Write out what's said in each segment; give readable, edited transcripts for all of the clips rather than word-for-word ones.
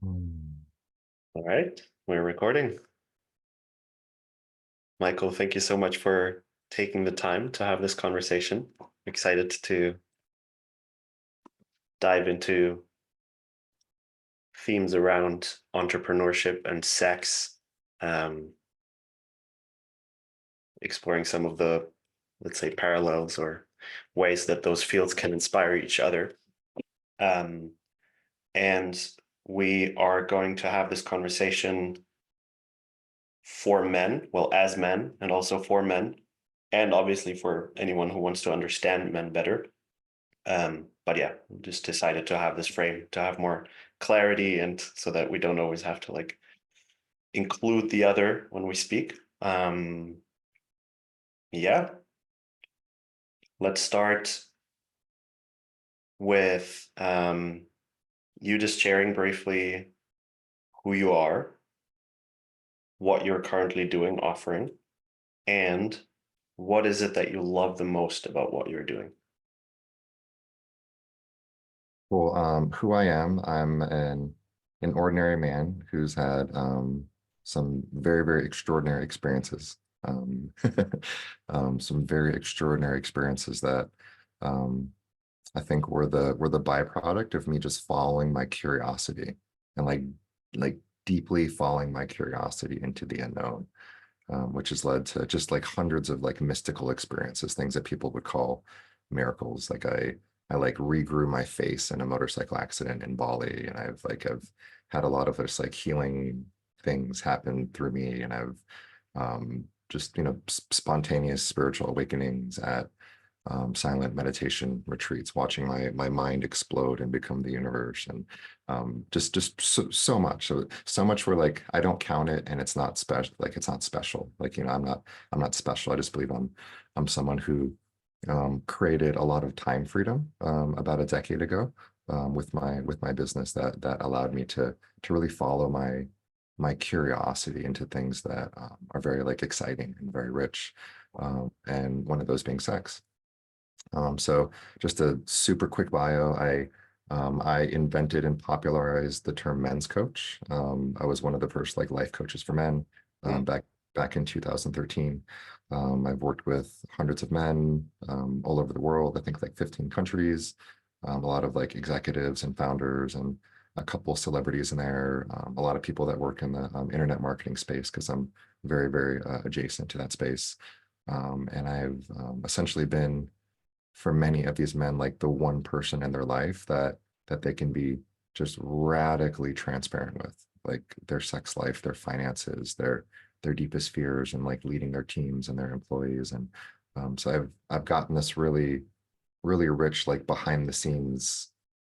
Mm. All right, we're recording. Michael, thank you so much for taking the time to have this conversation. Excited to dive into themes around entrepreneurship and sex, um, exploring some of the, let's say, parallels or ways that those fields can inspire each other. Um, and we are going to have this conversation for men, well, as men, and also for men, and obviously for anyone who wants to understand men better. But yeah, just decided to have this frame to have more clarity and so that we don't always have to like include the other when we speak. Yeah, let's start with you just sharing briefly who you are, what you're currently doing, offering, and what is it that you love the most about what you're doing? Well, who I am, I'm an ordinary man who's had some very, very extraordinary experiences. Um, some very extraordinary experiences that um, I think were the byproduct of me just following my curiosity and like deeply following my curiosity into the unknown, which has led to just like hundreds of like mystical experiences, things that people would call miracles. Like I like regrew my face in a motorcycle accident in Bali, and I've had a lot of this like healing things happen through me, and I've just spontaneous spiritual awakenings at silent meditation retreats, watching my mind explode and become the universe, and just so much, so much where like I don't count it, and it's not special. Like it's not special. Like I'm not special. I just believe I'm someone who created a lot of time freedom about a decade ago with my business that allowed me to really follow my curiosity into things that are very like exciting and very rich, and one of those being sex. So just a super quick bio. I invented and popularized the term men's coach. I was one of the first like life coaches for men Mm. back in 2013. I've worked with hundreds of men all over the world. I think like 15 countries. A lot of like executives and founders and a couple celebrities in there. A lot of people that work in the internet marketing space because I'm very, very adjacent to that space. And I've essentially been for many of these men like the one person in their life that they can be just radically transparent with, like their sex life, their finances, their deepest fears, and like leading their teams and their employees. And so I've gotten this really really rich like behind the scenes,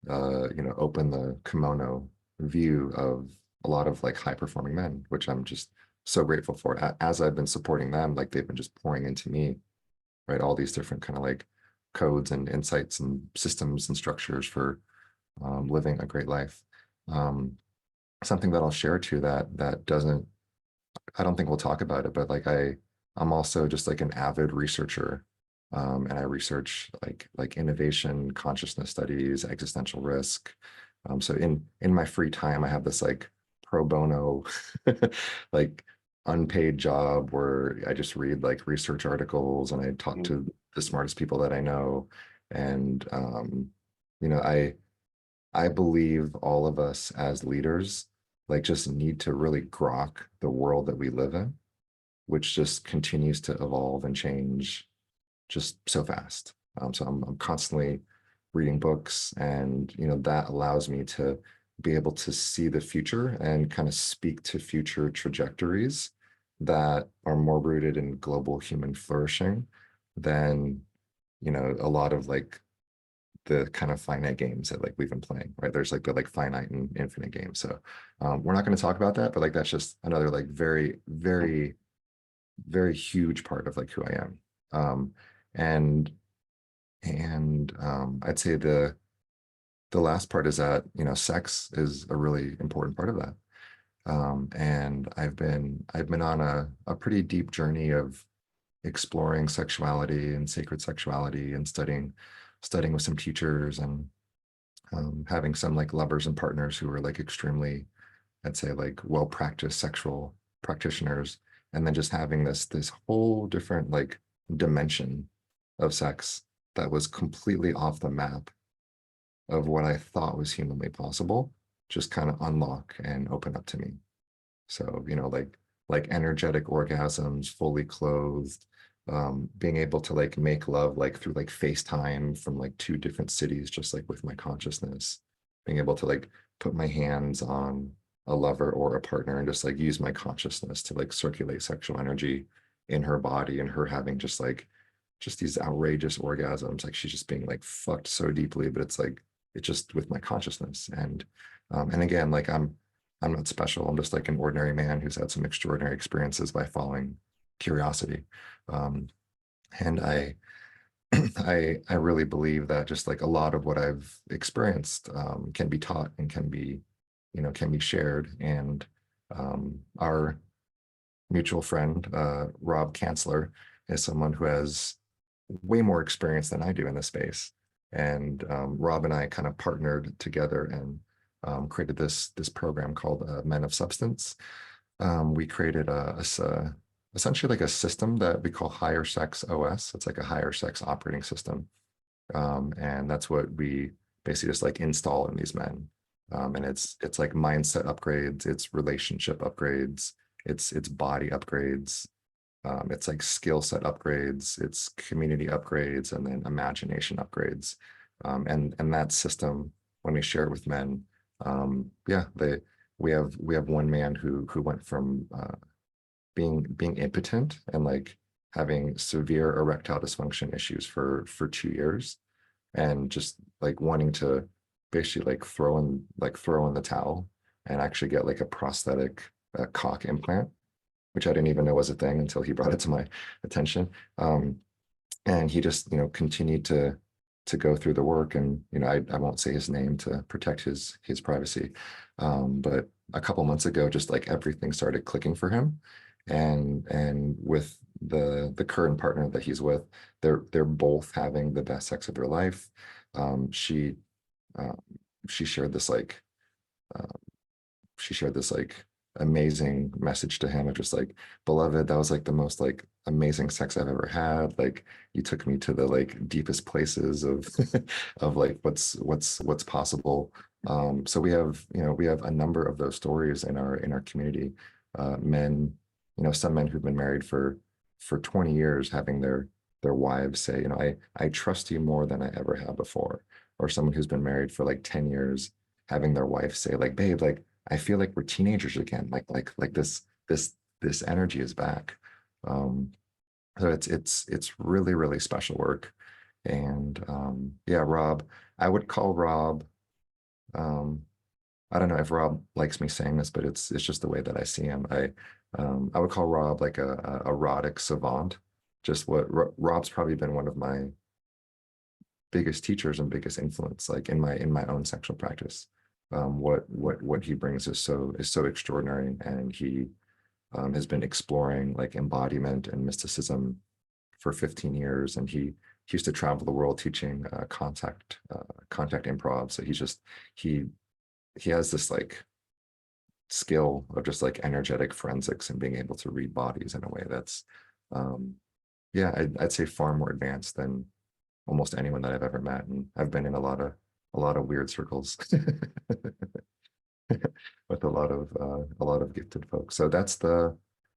open the kimono view of a lot of like high performing men, which I'm just so grateful for. As I've been supporting them, like they've been just pouring into me, right? All these different kind of like codes and insights and systems and structures for living a great life. Um, Something that I'll share too that doesn't, I don't think we'll talk about it, but like I'm also just like an avid researcher. And I research like innovation, consciousness studies, existential risk. So in my free time, I have this like pro bono like unpaid job where I just read like research articles and I talk Mm. to the smartest people that I know. And you know, I believe all of us as leaders like just need to really grok the world that we live in, which just continues to evolve and change just so fast. So I'm constantly reading books, and that allows me to be able to see the future and kind of speak to future trajectories that are more rooted in global human flourishing than a lot of like the kind of finite games that like we've been playing, right? There's like the like finite and infinite games. So we're not going to talk about that, but like that's just another like very, very, very huge part of like who I am. Um, and I'd say the last part is that sex is a really important part of that. And I've been on a pretty deep journey of exploring sexuality and sacred sexuality and studying with some teachers and having some like lovers and partners who are like extremely I'd say like well-practiced sexual practitioners, and then just having this whole different like dimension of sex that was completely off the map of what I thought was humanly possible, just kind of unlock and open up to me. So, like energetic orgasms, fully clothed, being able to like make love like through like FaceTime from like two different cities, just like with my consciousness, being able to like put my hands on a lover or a partner and just like use my consciousness to like circulate sexual energy in her body, and her having just these outrageous orgasms, like she's just being like fucked so deeply, but it's just with my consciousness. And again, like I'm not special. I'm just like an ordinary man who's had some extraordinary experiences by following curiosity. Um, and I really believe that just like a lot of what I've experienced can be taught and can be shared. And our mutual friend, Rob Kancler, is someone who has way more experience than I do in this space. And Rob and I kind of partnered together and created this program called Men of Substance. We created essentially like a system that we call Higher Sex OS. It's like a higher sex operating system. And that's what we basically just like install in these men. And it's like mindset upgrades, it's relationship upgrades, it's body upgrades, it's like skill set upgrades, it's community upgrades, and then imagination upgrades. And that system, when we share it with men, yeah, we have one man who went from being impotent and like having severe erectile dysfunction issues for 2 years, and just like wanting to basically like throw in the towel and actually get like a prosthetic cock implant, which I didn't even know was a thing until he brought it to my attention. And he just, continued to go through the work. And, I won't say his name to protect his privacy. But a couple months ago, just like everything started clicking for him. And with the current partner that he's with, they're both having the best sex of their life. She shared this like uh, she shared this like amazing message to him of just like, beloved, that was like the most like amazing sex I've ever had. Like you took me to the like deepest places of of like what's possible. So we have a number of those stories in our community. Men, some men who've been married for 20 years having their wives say, I trust you more than I ever have before. Or someone who's been married for like 10 years having their wife say, like, babe, like I feel like we're teenagers again. Like this energy is back. So it's really, really special work. And yeah, Rob, I would call Rob, um, I don't know if Rob likes me saying this, but it's just the way that I see him. I would call Rob like a erotic savant. Just Rob's probably been one of my biggest teachers and biggest influence, like in my own sexual practice. What he brings is so extraordinary, and he has been exploring like embodiment and mysticism for 15 years, and he used to travel the world teaching contact improv. So he he has this like skill of just like energetic forensics and being able to read bodies in a way that's yeah, I'd say far more advanced than almost anyone that I've ever met. And I've been in a lot of weird circles with a lot of gifted folks. So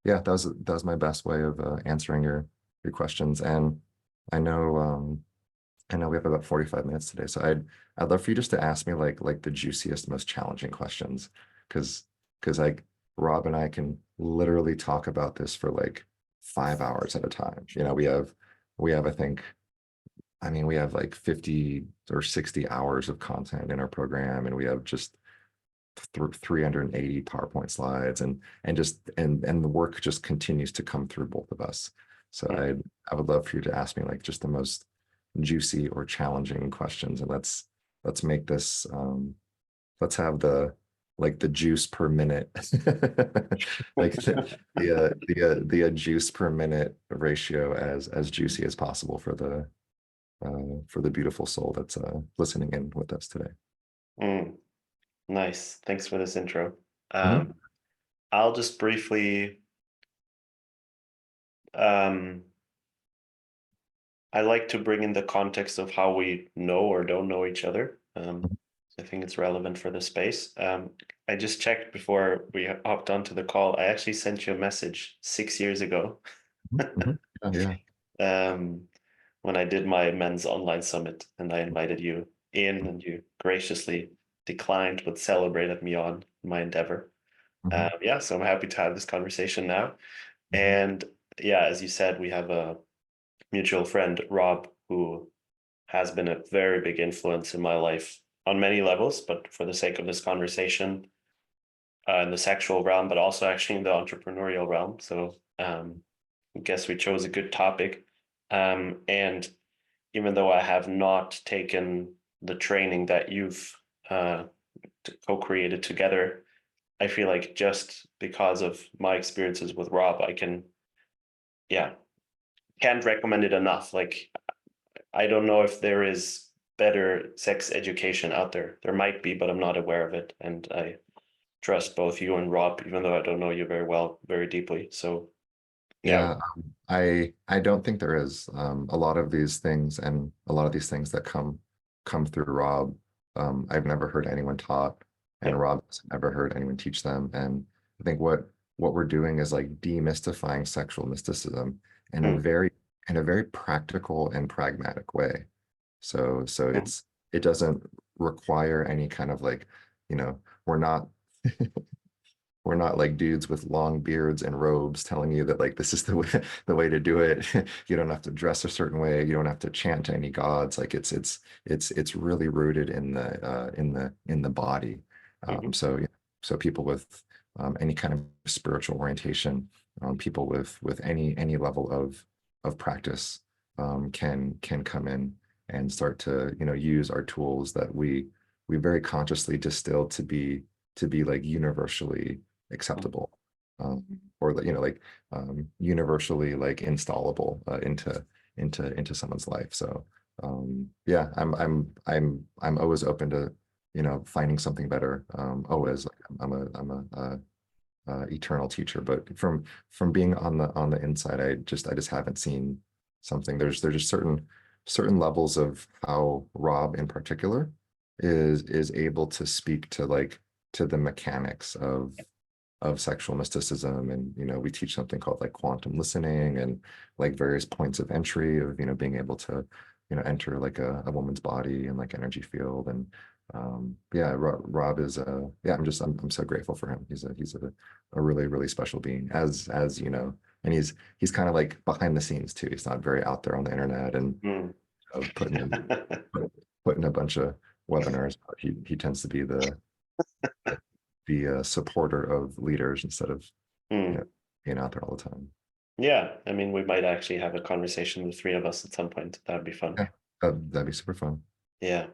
yeah, that was my best way of answering your questions. And I know I know we have about 45 minutes today, so I'd love for you just to ask me like the juiciest, most challenging questions, because like Rob and I can literally talk about this for like 5 hours at a time. We have I mean, we have like 50 or 60 hours of content in our program, and we have just 380 PowerPoint slides, and the work just continues to come through both of us. So I would love for you to ask me like just the most juicy or challenging questions, and let's make this let's have the juice per minute like the juice per minute ratio as juicy as possible for the beautiful soul that's listening in with us today. Mm, nice. Thanks for this intro. Um, I'll just briefly, I like to bring in the context of how we know or don't know each other. I think it's relevant for the space. I just checked before we hopped onto the call. I actually sent you a message 6 years ago. Oh, yeah. um, when I did my men's online summit, and I invited you in, and you graciously declined but celebrated me on my endeavor. Mhm, Yeah, so I'm happy to have this conversation now. mhm, And yeah, as you said, we have a mutual friend, Rob, who has been a very big influence in my life on many levels, but for the sake of this conversation, in the sexual realm, but also actually in the entrepreneurial realm. So I guess we chose a good topic. And even though I have not taken the training that you've co-created together, I feel like just because of my experiences with Rob, I can, yeah, can't recommend it enough. Like, I don't know if there is better sex education out there. There might be, but I'm not aware of it. And I trust both you and Rob, even though I don't know you very well, very deeply. So yeah. Yeah, I don't think there is a lot of these things, and a lot of these things that come through Rob. I've never heard anyone taught, Yeah. and Rob has never heard anyone teach them. And I think what we're doing is like demystifying sexual mysticism in a Mm, very practical and pragmatic way. So mm, it doesn't require any kind of like, we're not we're not like dudes with long beards and robes telling you that like this is the way to do it. You don't have to dress a certain way. You don't have to chant to any gods. Like it's really rooted in the body. mhm, So yeah, so people with any kind of spiritual orientation, people with any level of practice can come in and start to use our tools that we very consciously distill to be like universally mm, acceptable, or like universally like installable into someone's life. So yeah, I'm always open to finding something better. Always, like, I'm a eternal teacher, but from being on the inside, I just haven't seen something. There's just certain levels of how Rob in particular is able to speak to like to the mechanics of sexual mysticism. And we teach something called like quantum listening, and like various points of entry of being able to enter like a woman's body and like energy field. And yeah, Rob is yeah, I'm so grateful for him. He's a really really special being, as and he's kind of like behind the scenes too. He's not very out there on the internet and mm. putting putting a bunch of webinars. He tends to be the supporter of leaders instead of you know, Mm. being out there all the time. Yeah, I mean, we might actually have a conversation, the three of us, at some point. That'd be fun. Yeah, that'd be super fun. Yeah.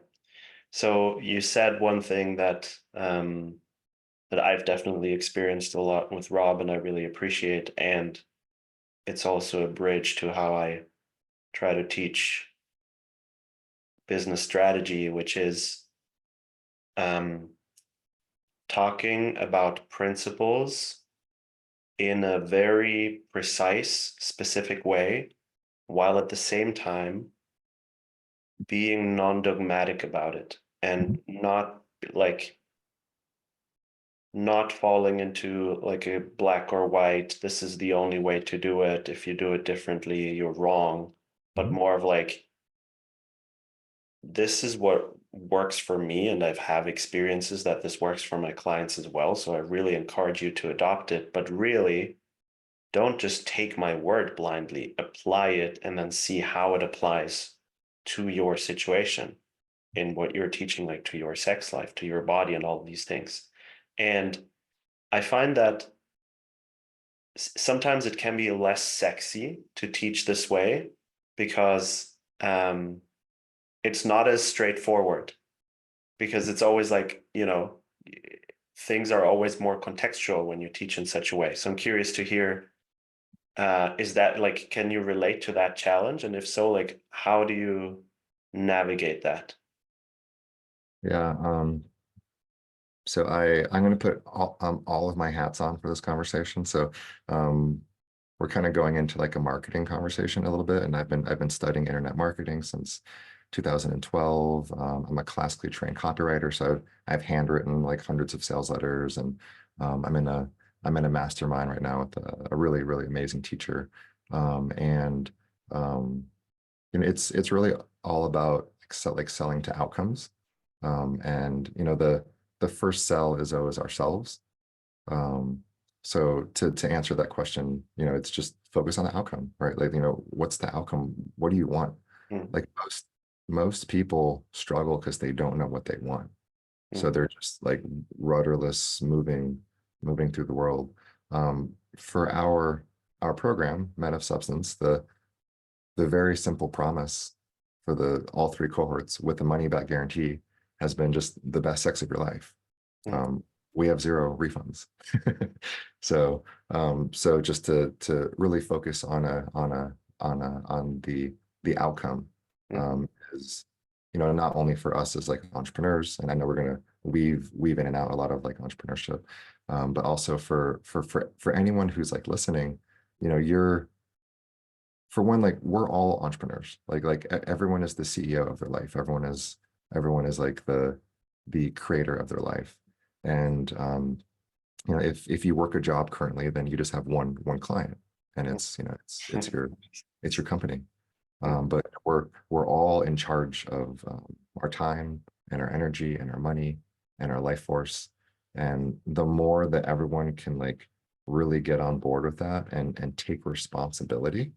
So you said one thing that that I've definitely experienced a lot with Rob, and I really appreciate. And it's also a bridge to how I try to teach business strategy, which is um, talking about principles in a very precise, specific way, while at the same time being non-dogmatic about it, Mhm. and like not falling into like a black or white, this is the only way to do it, if you do it differently you're wrong, but Mhm. more of like, this is what works for me, and I've have experiences that this works for my clients as well, so I really encourage you to adopt it, but really don't just take my word blindly, apply it and then see how it applies to your situation, in what you're teaching, like to your sex life, to your body, and all of these things. And I find that sometimes it can be less sexy to teach this way, because it's not as straightforward, because it's always like, things are always more contextual when you teach in such a way. So I'm curious to hear, is that like, can you relate to that challenge? And if so, like, how do you navigate that? Yeah, So I'm going to put all of my hats on for this conversation. So um, we're kind of going into like a marketing conversation a little bit, and I've been studying internet marketing since 2012. I'm a classically trained copywriter, so I've handwritten like hundreds of sales letters, and I'm in a mastermind right now with a really really amazing teacher, and um, it's really all about like selling to outcomes, and the first sell is always ourselves. Um, so to answer that question, it's just focus on the outcome, right? Like, what's the outcome? What do you want? Mm, Like most people struggle because they don't know what they want. So mm, they're just like rudderless moving through the world. For our program, Men of Substance, the very simple promise for the all three cohorts with the money back guarantee has been just the best sex of your life. mm, um, we have zero refunds. So just to really focus on the outcome, mm, is not only for us as like entrepreneurs, and I know we're gonna weave in and out a lot of like entrepreneurship, but also for anyone who's like listening, you're for one, like we're all entrepreneurs. Everyone is the CEO of their life. Everyone is like the creator of their life. And if you work a job currently, then you just have one client, and mm, it's your company. mm, But we're all in charge of our time and our energy and our money and our life force. And the more that everyone can like really get on board with that and take responsibility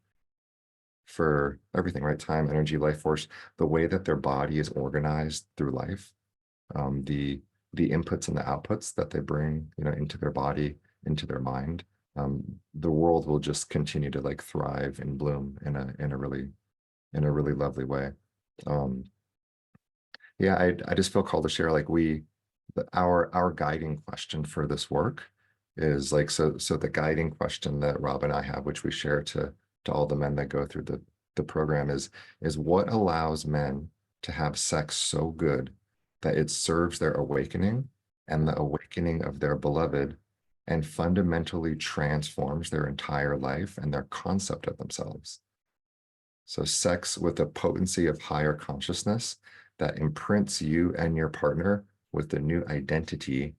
for everything, right? Time, energy, life force, the way that their body is organized through life, the inputs and the outputs that they bring, into their body, into their mind, the world will just continue to like thrive and bloom in a really lovely way. Um, yeah, I just feel called to share like our guiding question for this work is like so the guiding question that Rob and I have, which we share to all the men that go through the program is what allows men to have sex so good that it serves their awakening and the awakening of their beloved and fundamentally transforms their entire life and their concept of themselves. So sex with a potency of higher consciousness that imprints you and your partner with a new identity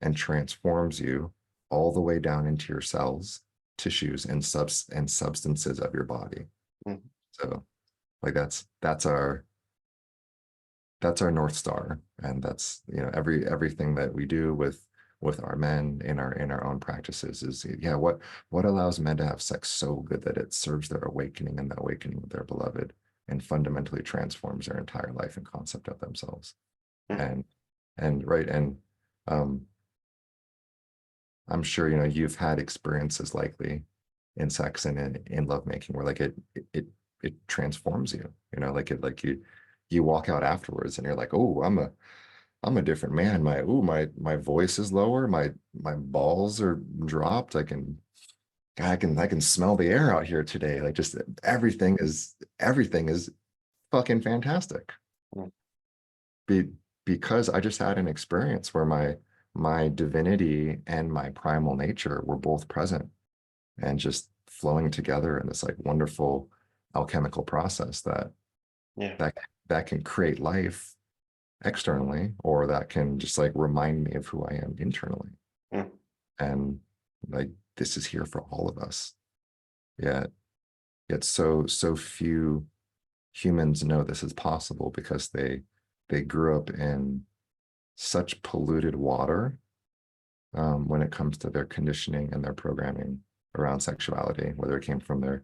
and transforms you all the way down into your cells, tissues, and substances of your body. mm. So like that's our North Star. And that's, everything that we do with our men in our own practices is, yeah, what allows men to have sex so good that it serves their awakening and the awakening of their beloved and fundamentally transforms their entire life and concept of themselves. Mm. And right. And um, I'm sure, you've had experiences likely in sex and in lovemaking where like it transforms you, like you walk out afterwards and you're like, oh, I'm a different man. My voice is lower. My balls are dropped. I can smell the air out here today. Like just everything is fucking fantastic. Mm. Be, because I just had an experience where my divinity and my primal nature were both present and just flowing together in this like wonderful alchemical process Yeah. that that can create life externally, or that can just like remind me of who I am internally. Mm, And like this is here for all of us. Yet yet so few humans know this is possible because they grew up in such polluted water, when it comes to their conditioning and their programming around sexuality, whether it came from their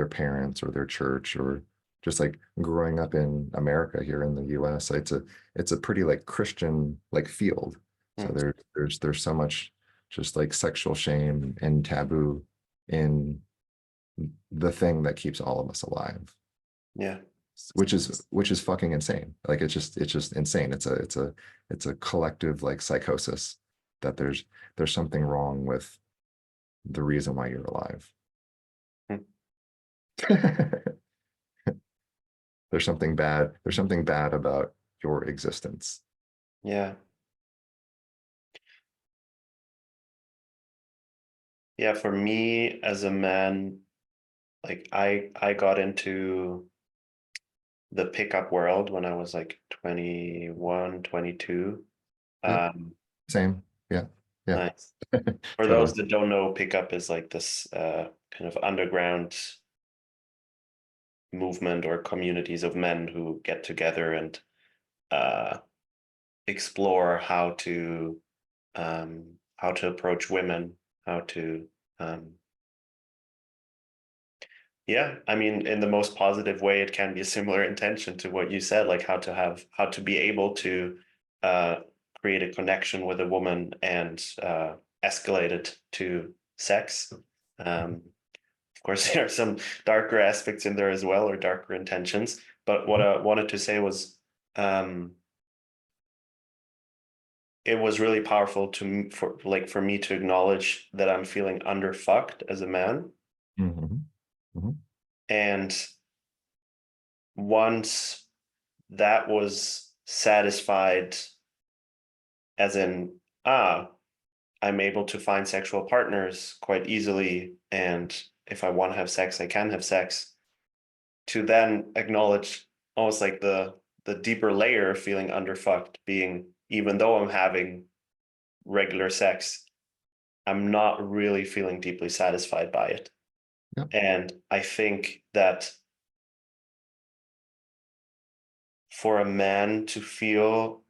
parents or their church or just like growing up in America here in the US. It's a pretty like Christian like field. So mm. there's so much just like sexual shame and taboo in the thing that keeps all of us alive, Yeah. which is fucking insane. Like it's just insane. It's a collective like psychosis that there's something wrong with the reason why you're alive. Mm. There's something bad about your existence. Yeah. Yeah, for me as a man, like I got into the pickup world when I was like 21, 22. Yep. Um, Same. Yeah. Yeah. nice. For Totally. those that don't know, pickup is like this kind of underground movement or communities of men who get together and uh, explore how to approach women, how to um, yeah, I mean, in the most positive way, it can be a similar intention to what you said, like how to be able to uh, create a connection with a woman and escalate it to sex. Of course, there are some darker aspects in there as well, or darker intentions. But what I wanted to say was, um, it was really powerful for me to acknowledge that I'm feeling underfucked as a man, Mhm. Mhm. and once that was satisfied, as in, I'm able to find sexual partners quite easily, and if I want to have sex, I can have sex. To then acknowledge almost like the deeper layer of feeling underfucked being, even though I'm having regular sex, I'm not really feeling deeply satisfied by it. Yep. And I think that for a man to feel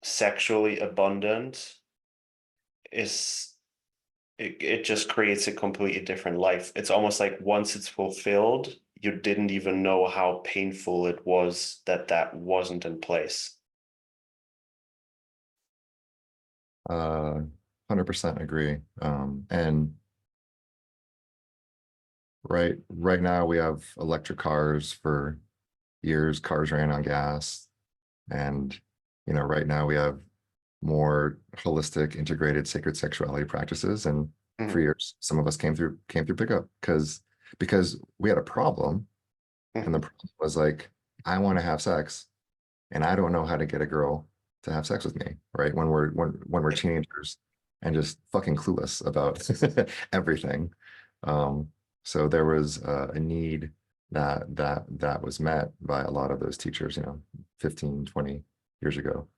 sexually abundant is it just creates a completely different life. It's almost like once it's fulfilled, you didn't even know how painful it was that that wasn't in place. 100% agree. And right now we have electric cars. For years, cars ran on gas. And, right now we have more holistic, integrated sacred sexuality practices. And for Mhm, years, some of us came through pickup because we had a problem. And the mhm, problem was like, I want to have sex and I don't know how to get a girl to have sex with me, right? When we're teenagers and just fucking clueless about everything. Um, so there was a need that was met by a lot of those teachers, 15, 20 years ago.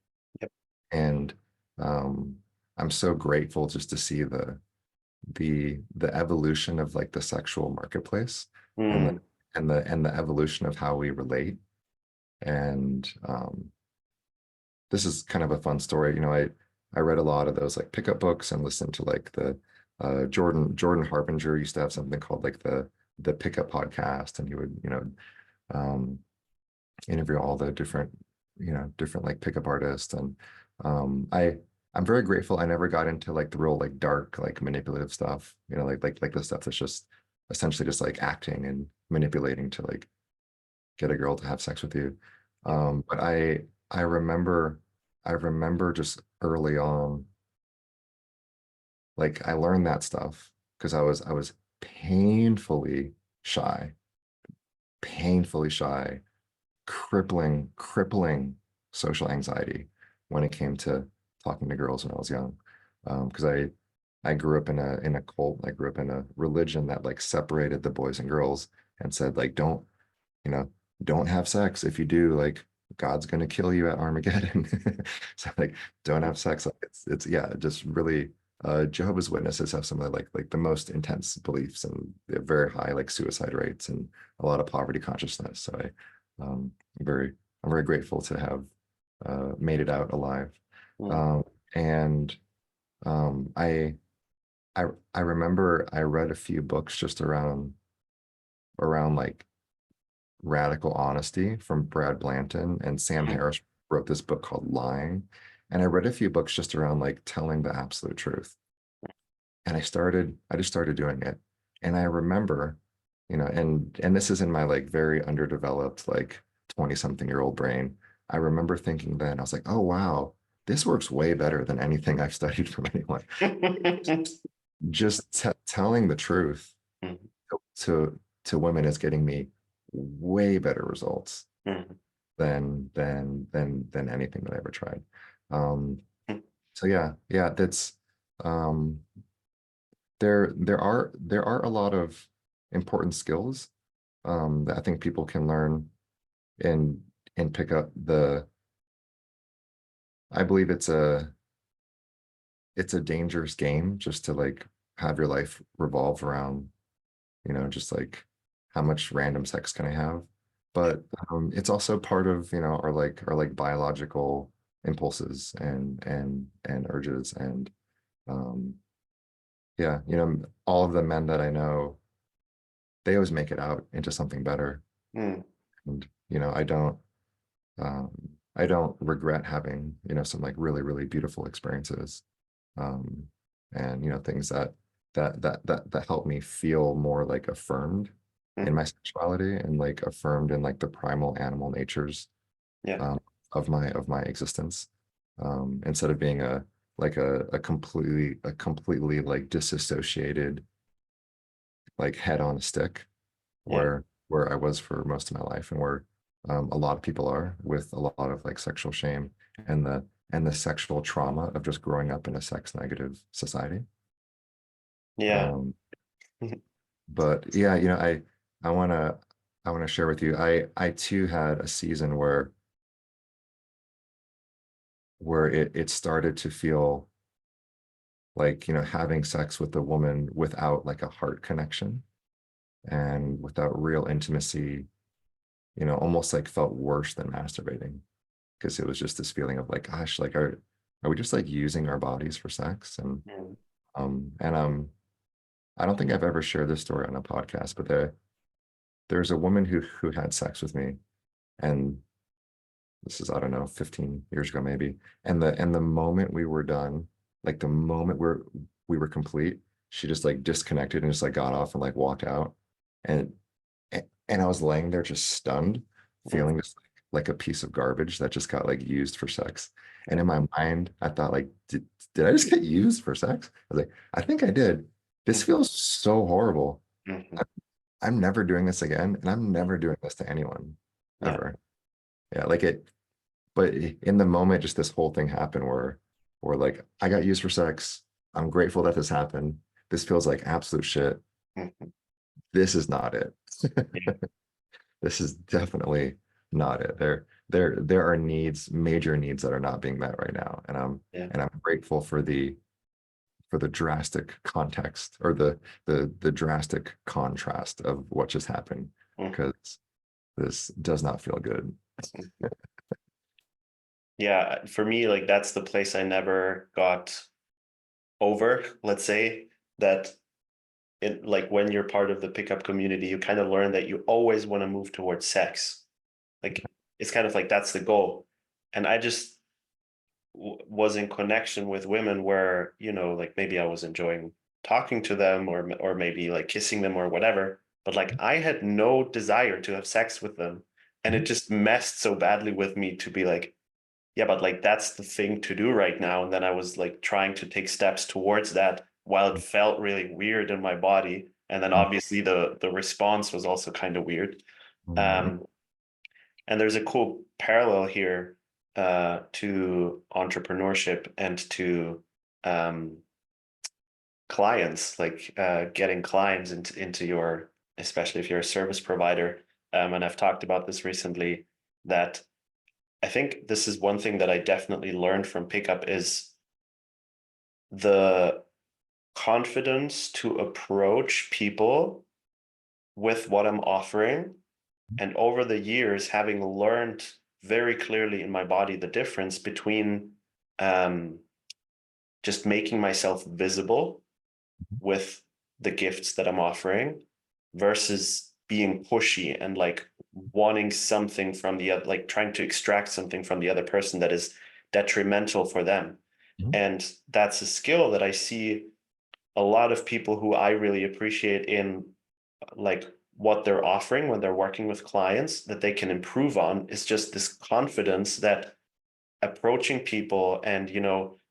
yep. And um, I'm so grateful just to see the evolution of like the sexual marketplace and the Mm, and the evolution of how we relate. And this is kind of a fun story. I read a lot of those like pickup books and listened to like the Jordan Harbinger used to have something called like the pickup podcast, and he would um, interview all the different like pickup artists. And I'm very grateful I never got into like the real like dark like manipulative stuff, like the stuff that's just essentially just like acting and manipulating to like get a girl to have sex with you. yep. But I remember I remember just early on, like I learned that stuff because I was painfully shy, painfully shy, crippling social anxiety when it came to talking to girls when I was young. Because I grew up in a cult. I grew up in a religion that like separated the boys and girls and said like you know, don't have sex. If you do, like God's gonna kill you at Armageddon. So like don't have sex. Like it's yeah, just really Jehovah's Witnesses have some of the like the most intense beliefs, and they have very high like suicide rates and a lot of poverty consciousness. So I'm very grateful to have made it out alive. Mm, Um, and um, I I I remember I read a few books just around like radical honesty from Brad Blanton, and Sam mhm, Harris wrote this book called Lying. And I read a few books just around like telling the absolute truth. And I just started doing it. And I remember, and this is in my like very underdeveloped, like 20 something year old brain. I remember thinking then, I was like, oh wow, this works way better than anything I've studied from anyone. Just telling the truth mhm, to women is getting me way better results mhm, than anything that I ever tried. Um, mhm. so yeah, that's um, there are a lot of important skills that I think people can learn and pick up the. I believe it's a dangerous game just to like have your life revolve around, just like how much random sex can I have? But it's also part of, our biological impulses and urges and um yeah, all of the men that I know, they always make it out into something better. Mm, And um I don't regret having, some like really, really beautiful experiences. Um and things that help me feel more like affirmed in mhm. my sexuality and like affirmed in like the primal animal natures Yeah, um of my existence. Instead of being a completely like disassociated like head on a stick yeah, where I was for most of my life and where a lot of people are with a lot of like sexual shame and the sexual trauma of just growing up in a sex negative society. yeah. Um, but yeah, I wanna I wanna share with you. I too had a season where it started to feel like, having sex with a woman without like a heart connection and without real intimacy, almost like felt worse than masturbating because it was just this feeling of like, gosh, like are we just like using our bodies for sex? And Mm, I don't think I've ever shared this story on a podcast, but there's a woman who had sex with me, and this is, I don't know, 15 years ago maybe. And the moment we were done, like the moment we were complete, she just like disconnected and just like got off and like walked out. And and I was laying there just stunned, mm, feeling just like a piece of garbage that just got like used for sex. And in my mind, I thought like, did I just get used for sex? I was like, I think I did. This mm, feels so horrible. mhm. I- I'm never doing this again, and I'm never doing this to anyone Yeah, ever. Yeah, like but in the moment, just this whole thing happened where like I got used for sex. I'm grateful that this happened. This feels like absolute shit. mhm. This is not it. Yeah, This is definitely not it. There are major needs that are not being met right now. And I'm yeah. and I'm grateful for the drastic context or the drastic contrast of what just happened Mm, because this does not feel good. mm. Yeah, for me, like that's the place I never got over, let's say, that it like when you're part of the pickup community, you kind of learn that you always want to move towards sex. Like it's kind of like that's the goal. And I just was in connection with women where, like maybe I was enjoying talking to them or maybe like kissing them or whatever, but like I had no desire to have sex with them. And it Mhm. just messed so badly with me to be like, yeah, but like that's the thing to do right now. And then I was like trying to take steps towards that while it felt really weird in my body. And then obviously the response was also kind of weird. Mhm. Um, and there's a cool parallel here to entrepreneurship and to um, clients, like getting clients into your, especially if you're a service provider. And I've talked about this recently, that I think this is one thing that I definitely learned from pickup is the confidence to approach people with what I'm offering. And over the years, having learned very clearly in my body the difference between um, just making myself visible with the gifts that I'm offering versus being pushy and like wanting something from the other, like trying to extract something from the other person that is detrimental for them. Mhm. And that's a skill that I see a lot of people who I really appreciate in like what they're offering when they're working with clients that they can improve on is just this confidence that approaching people and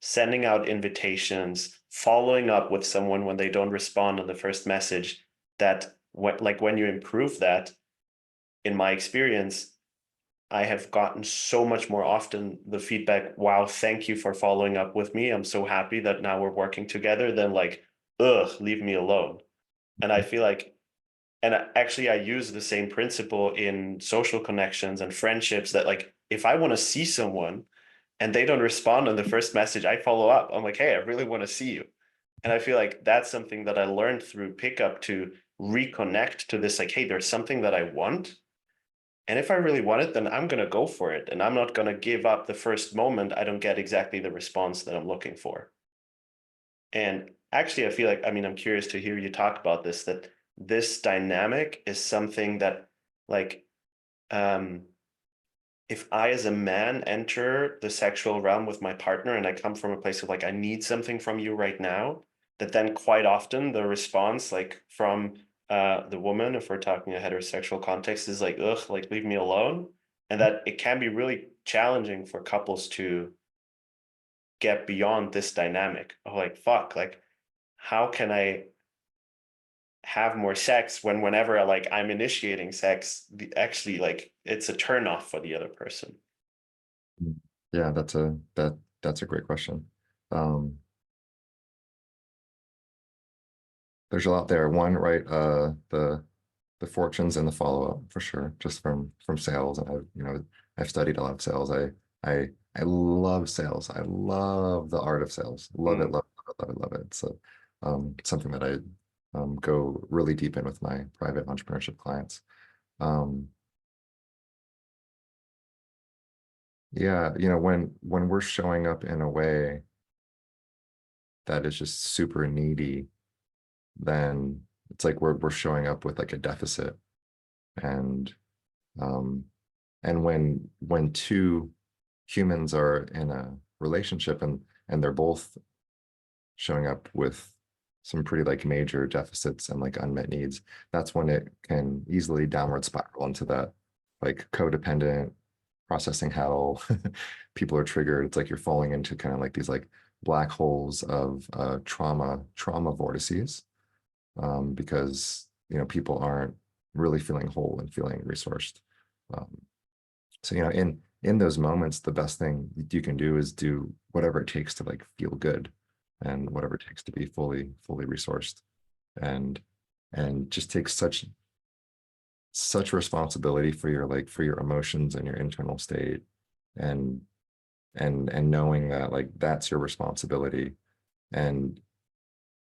sending out invitations, following up with someone when they don't respond on the first message, that when you improve that, in my experience, I have gotten so much more often the feedback, wow, thank you for following up with me, I'm so happy that now we're working together, than like, ugh, leave me alone. And I feel like, and actually I use the same principle in social connections and friendships, that like, if I want to see someone and they don't respond on the first message, I follow up. I'm like, hey, I really want to see you. And I feel like that's something that I learned through pickup, to reconnect to this, like, hey, there's something that I want. And if I really want it, then I'm going to go for it. And I'm not going to give up the first moment I don't get exactly the response that I'm looking for. And actually, I feel like, I mean, I'm curious to hear you talk about this, that this dynamic is something that, like, um, if I as a man enter the sexual realm with my partner and I come from a place of like, I need something from you right now, that then quite often the response, like from the woman, if we're talking a heterosexual context, is like, ugh, like leave me alone. And that it can be really challenging for couples to get beyond this dynamic of like, fuck, like, how can I have more sex when whenever I'm initiating sex, actually like it's a turn off for the other person. Yeah, that's a great question. Um, there's a lot there. One, right? The fortunes and the follow-up for sure, just from sales. And I've studied a lot of sales. I love sales. I love the art of sales. Love it, Mm, love it, love it, love it. So something that I go really deep in with my private entrepreneurship clients. Um, yeah, when we're showing up in a way that is just super needy, then it's like we're showing up with like a deficit. And um, and when two humans are in a relationship and they're both showing up with some pretty like major deficits and like unmet needs, that's when it can easily downward spiral into that like codependent processing hell. People are triggered. It's like you're falling into kind of like these like black holes of trauma vortices, because people aren't really feeling whole and feeling resourced. Um, so in those moments, the best thing you can do is do whatever it takes to like feel good, and whatever it takes to be fully resourced, and just take such responsibility for your emotions and your internal state, and knowing that like that's your responsibility. And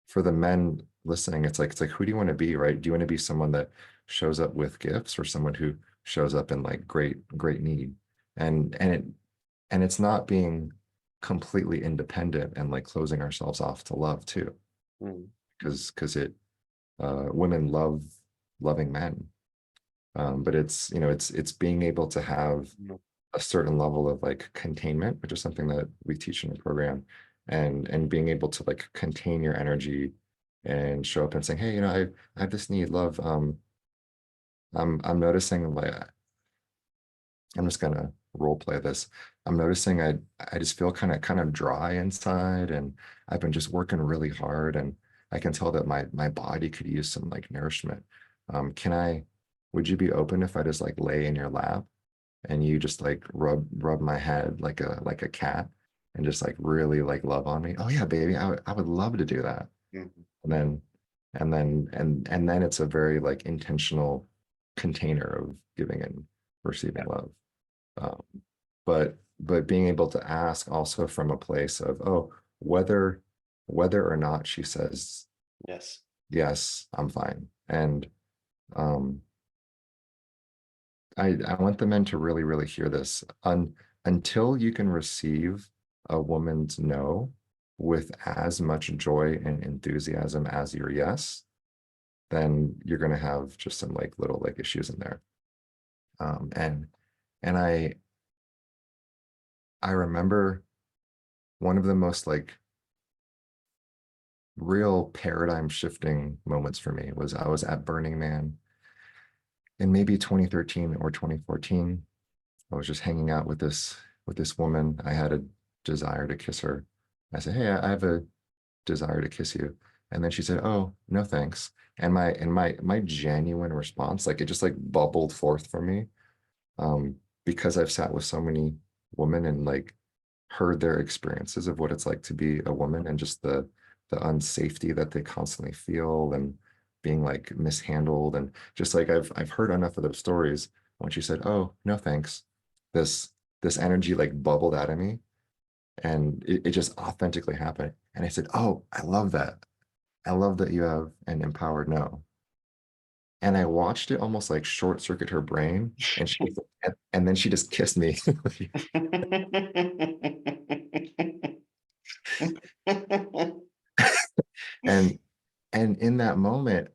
for the men listening, it's like who do you want to be, right? Do you want to be someone that shows up with gifts, or someone who shows up in like great need? And it's not being completely independent and like closing ourselves off to love too, mm, because it women love loving men. But it's being able to have mm. a certain level of like containment, which is something that we teach in the program, and being able to like contain your energy and show up and saying, hey, I have this need, love. I'm noticing, like, I'm just gonna role play this. I'm noticing I just feel kind of dry inside, and I've been just working really hard, and I can tell that my body could use some like nourishment. Would you be open if I just like lay in your lap and you just like rub my head like a cat, and just like really like love on me? Oh yeah, baby, I would love to do that. Mhm. And then and then it's a very like intentional container of giving and receiving Yeah. love. Um, but being able to ask also from a place of, oh, whether or not she says Yes. yes, I'm fine. And um, I want the men to really hear this. Until you can receive a woman's no with as much joy and enthusiasm as your yes, then you're going to have just some like little like issues in there. And I remember one of the most like real paradigm shifting moments for me was I was at Burning Man in maybe 2013 or 2014. I was just hanging out with this woman. I had a desire to kiss her. I said, "Hey, I have a desire to kiss you." And then she said, "Oh, no, thanks." And my genuine response, like it just like bubbled forth from me, because I've sat with so many women and like heard their experiences of what it's like to be a woman, and just the unsafety that they constantly feel and being like mishandled. And just like I've heard enough of those stories. When she said, "Oh, no, thanks," this energy like bubbled out of me, and it just authentically happened. And I said, "Oh, I love that. I love that you have an empowered no." And I watched it almost like short circuit her brain, and and then she just kissed me. And in that moment,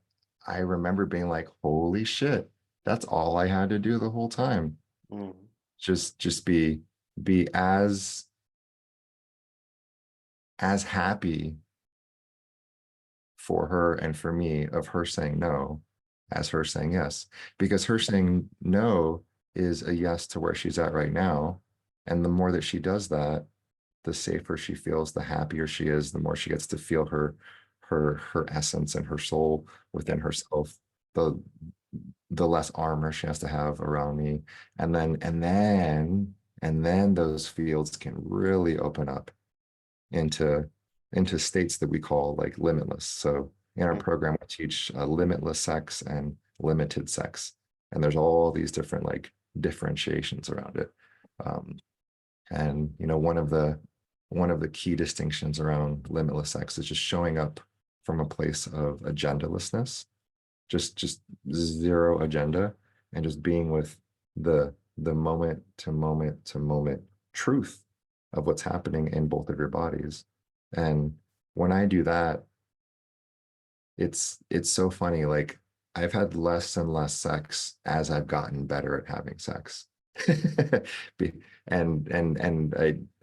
I remember being like, holy shit, that's all I had to do the whole time. Mm, Just be as happy for her and for me of her saying no as her saying yes. Because her saying no is a yes to where she's at right now. And the more that she does that, the safer she feels, the happier she is, the more she gets to feel her essence and her soul within herself, the the less armor she has to have around me. And then those fields can really open up into states that we call like limitless. So in our mm, program, we teach limitless sex and limited sex, and there's all these different like differentiations around it. Um, and one of the key distinctions around limitless sex is just showing up from a place of agendalessness, just zero agenda, and just being with the moment to moment to moment truth of what's happening in both of your bodies. And when I do that, it's so funny. Like I've had less and less sex as I've gotten better at having sex. Be- and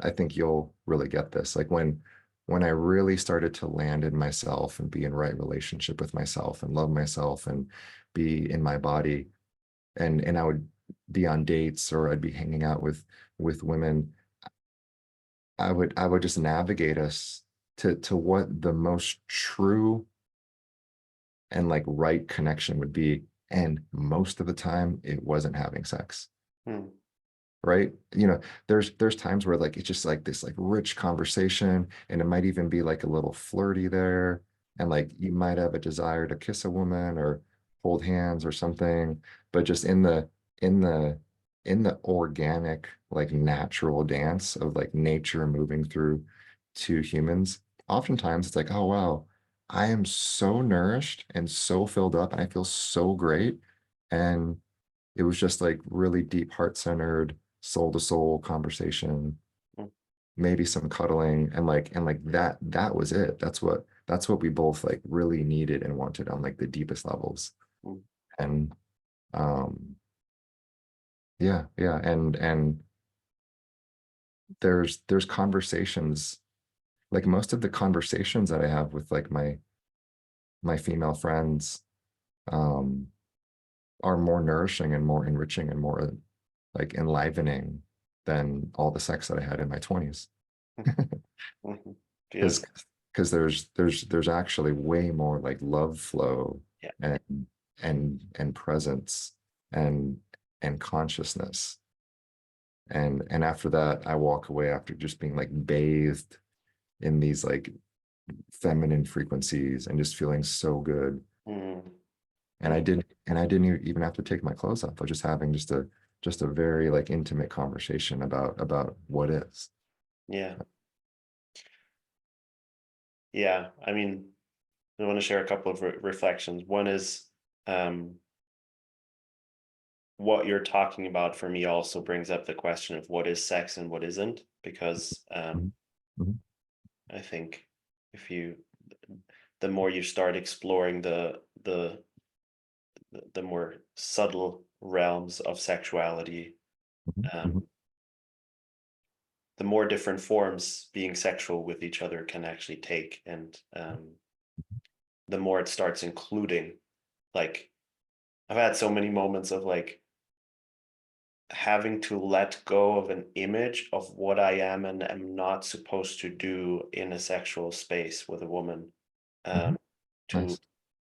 I think you'll really get this. Like when I really started to land in myself and be in right relationship with myself and love myself and be in my body, and I would be on dates or I'd be hanging out with women, I would just navigate us to what the most true and like right connection would be. And most of the time it wasn't having sex, mm, right? There's times where like it's just like this like rich conversation, and it might even be like a little flirty there, and like you might have a desire to kiss a woman or hold hands or something, but just in the in the organic like natural dance of like nature moving through two humans, oftentimes it's like, oh wow, I am so nourished and so filled up and I feel so great. And it was just like really deep, heart-centered, soul-to-soul conversation, mm, maybe some cuddling, and like that was it. That's what we both like really needed and wanted on like the deepest levels. mm. And yeah, yeah. And there's conversations, like most of the conversations that I have with like my female friends um are more nourishing and more enriching and more like enlivening than all the sex that I had in my 20s. Mhm. Because Beautiful. there's actually way more like love flow Yeah. and and presence and consciousness. And after that, I walk away after just being like bathed in these like feminine frequencies and just feeling so good. Mm, And I mm, didn't and I didn't even have to take my clothes off. I was just having just a very like intimate conversation about what is. yeah. Yeah. I mean, I want to share a couple of reflections. One is um, what you're talking about for me also brings up the question of what is sex and what isn't, because Mhm, mhm, I think if you, the more you start exploring the more subtle realms of sexuality, mhm, mhm, um, the more different forms being sexual with each other can actually take, and the more it starts including, like, I've had so many moments of like having to let go of an image of what I am and am not supposed to do in a sexual space with a woman, mhm. um, to Nice.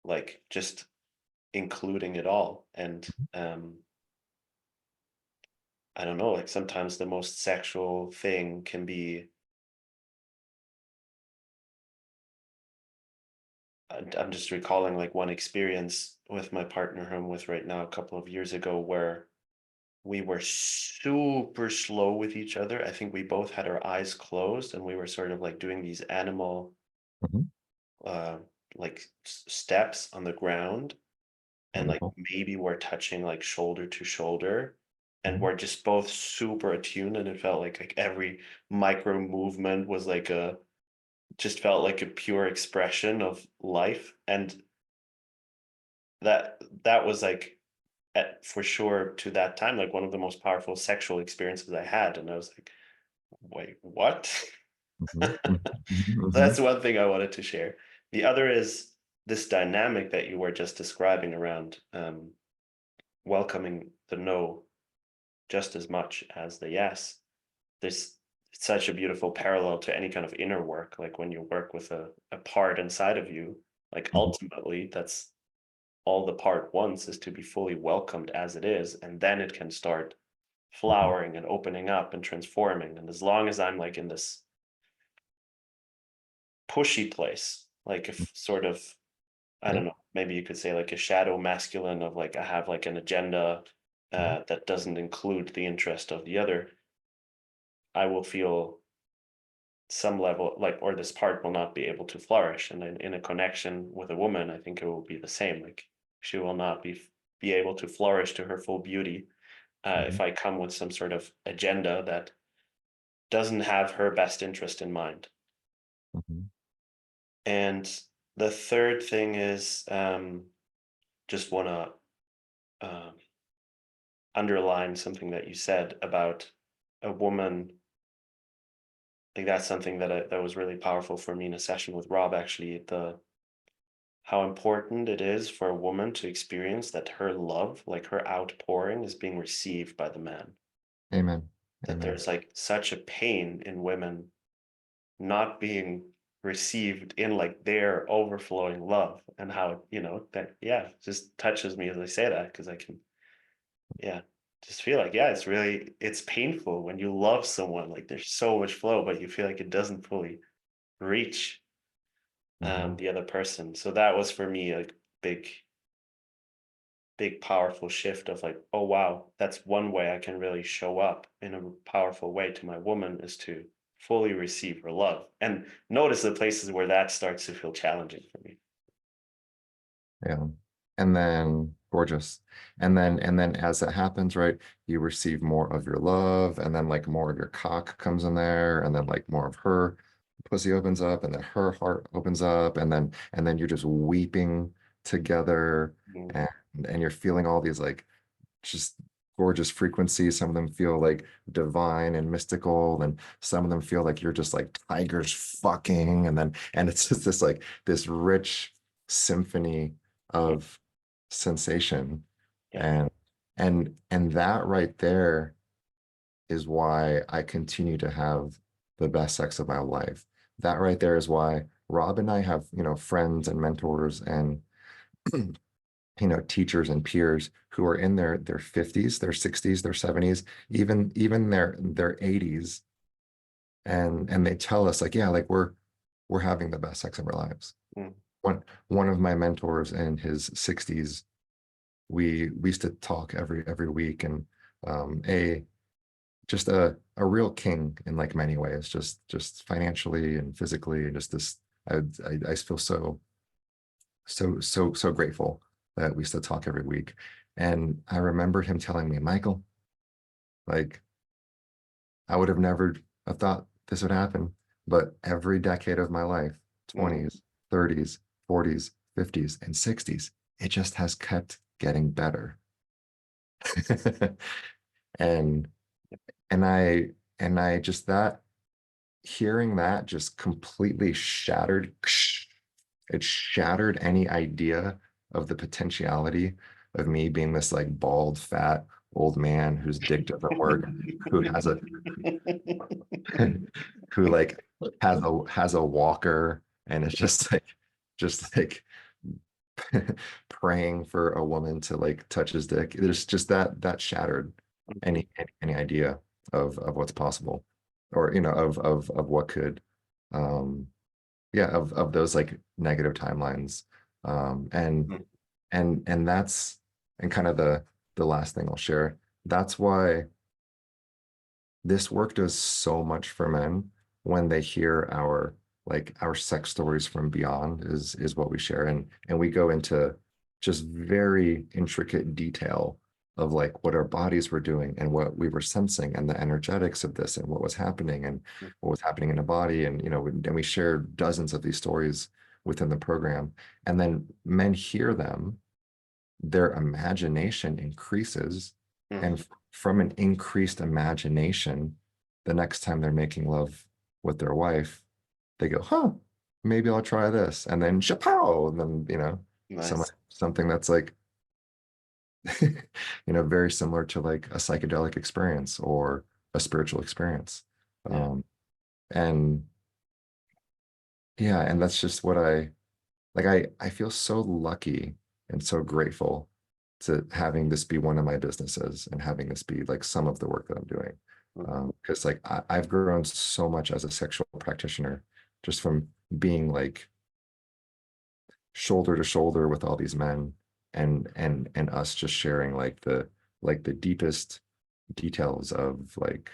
like just including it all. And I don't know, like sometimes the most sexual thing can be I'm just recalling like one experience with my partner who I'm with right now a couple of years ago where we were super slow with each other. I think we both had our eyes closed and we were sort of like doing these animal Mhm. uh like steps on the ground, and like Wonderful. maybe we're touching like shoulder to shoulder, and Mhm. we're just both super attuned, and it felt like every micro movement was like a just felt like a pure expression of life. And that was like for sure to that time like one of the most powerful sexual experiences I had, and I was like, wait, what? Mhm. Mhm. Mhm. That's Mhm. one thing I wanted to share. The other is this dynamic that you were just describing around welcoming the no just as much as the yes. There's such a beautiful parallel to any kind of inner work. Like when you work with a part inside of you, like Mhm. ultimately that's all the part wants, is to be fully welcomed as it is. And then it can start Mhm. flowering and opening up and transforming. And as long as I'm like in this pushy place, like if sort of, I Yeah. don't know, maybe you could say like a shadow masculine of like I have like an agenda Mhm. that doesn't include the interest of the other, I will feel some level like, or this part will not be able to flourish. And in a connection with a woman, I think it will be the same. Like she will not be able to flourish to her full beauty if Mhm. I come with some sort of agenda that doesn't have her best interest in mind. Mhm. And the third thing is just want to underline something that you said about a woman. Like that's something that was really powerful for me in a session with Rob. Actually, the how important it is for a woman to experience that her love, like her outpouring, is being received by the man. Amen. That Amen. there's like such a pain in women not being received in like their overflowing love, and how, that, yeah, just touches me as I say that, because I can, yeah, just feel like, yeah, it's painful when you love someone, like there's so much flow, but you feel like it doesn't fully reach Mhm. the other person. So that was for me a big, big, powerful shift of like, oh wow, that's one way I can really show up in a powerful way to my woman, is to fully receive her love and notice the places where that starts to feel challenging for me. Yeah. And then gorgeous. And then as it happens, right, you receive more of your love, and then like more of your cock comes in there, and then like more of her pussy opens up, and then her heart opens up, and then you're just weeping together, Mm, and you're feeling all these like just gorgeous frequencies. Some of them feel like divine and mystical, and some of them feel like you're just like tigers fucking, and it's just this like this rich symphony mm, of sensation. yeah. And that right there is why I continue to have the best sex of my life. That right there is why Rob and I have, friends and mentors and teachers and peers who are in their 50s, their 60s, their 70s, even their 80s, and they tell us like, yeah, like we're having the best sex of our lives. Mm, One of my mentors in his 60s, we used to talk every week, and a just a real king in like many ways, just financially and physically, and just this I feel so grateful that we still talk every week. And I remember him telling me, Michael, like I would have never have thought this would happen, but every decade of my life, mm, 20s, 30s, 40s, 50s, and 60s, it just has kept getting better. and and I just that hearing that just completely shattered it shattered any idea of the potentiality of me being this like bald, fat old man whose dick doesn't work, who has a who like has a walker and is just like praying for a woman to like touch his dick. There's just that shattered any idea of what's possible, or of what could um yeah, of those like negative timelines. And Mm. and that's, and kind of the last thing I'll share. That's why this work does so much for men when they hear our, like, our sex stories from beyond is what we share. And we go into just very intricate detail of like what our bodies were doing and what we were sensing and the energetics of this and what was happening and Mm. what was happening in the body. And, and we share dozens of these stories within the program. And then men hear them, their imagination increases. Mm. And from an increased imagination, the next time they're making love with their wife, they go, huh, maybe I'll try this. And then chapow, and then, Nice. something that's like, very similar to like a psychedelic experience or a spiritual experience. Yeah. Um, and yeah, and that's just what I feel so lucky and so grateful to having this be one of my businesses and having this be like some of the work that I'm doing. Mm. Because like I've grown so much as a sexual practitioner just from being like shoulder to shoulder with all these men, and us just sharing like the deepest details of like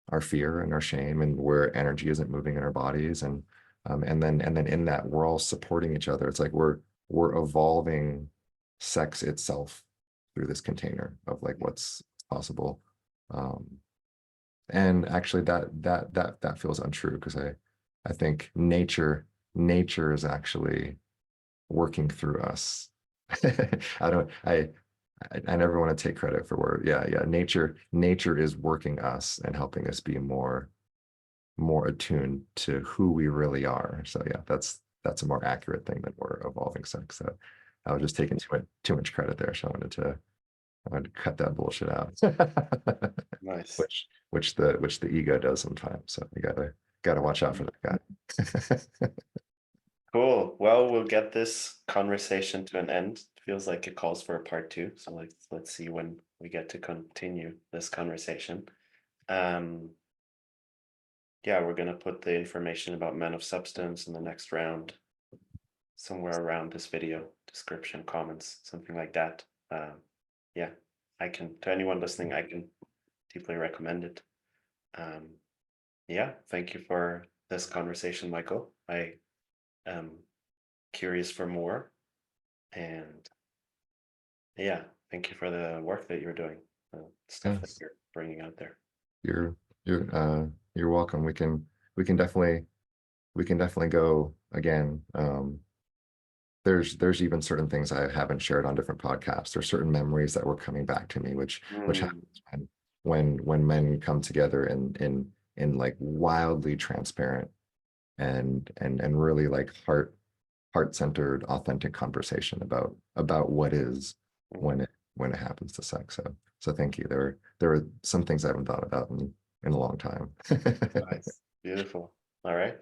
our fear and our shame and where energy isn't moving in our bodies. And then in that we're all supporting each other. It's like we're evolving sex itself through this container of like what's possible. um and actually that feels untrue, because I think nature is actually working through us. I don't I never want to take credit for where, yeah, nature is working us and helping us be more attuned to who we really are. So yeah, that's a more accurate thing than we're evolving sex. So I was just taking too much credit there. So I wanted to cut that bullshit out. Nice. which the ego does sometimes. So you gotta watch out for that guy. Cool. Well, we'll get this conversation to an end. Feels like it calls for a part two. So let's see when we get to continue this conversation. Um, yeah, we're gonna put the information about Men of Substance in the next round, somewhere around this video, description, comments, something like that. Yeah, I can, to anyone listening, I can deeply recommend it. Um, yeah, thank you for this conversation, Michael. I am curious for more, and yeah, thank you for the work that you're doing, the stuff that Yes. you're bringing out there. You're you're welcome. We can definitely go again. There's even certain things I haven't shared on different podcasts. There's certain memories that were coming back to me, which Mm. happens when men come together in like wildly transparent and really like heart-centered, authentic conversation about what is Mm. when it happens to sex. So thank you. There are some things I haven't thought about in a long time. Nice, beautiful. All right.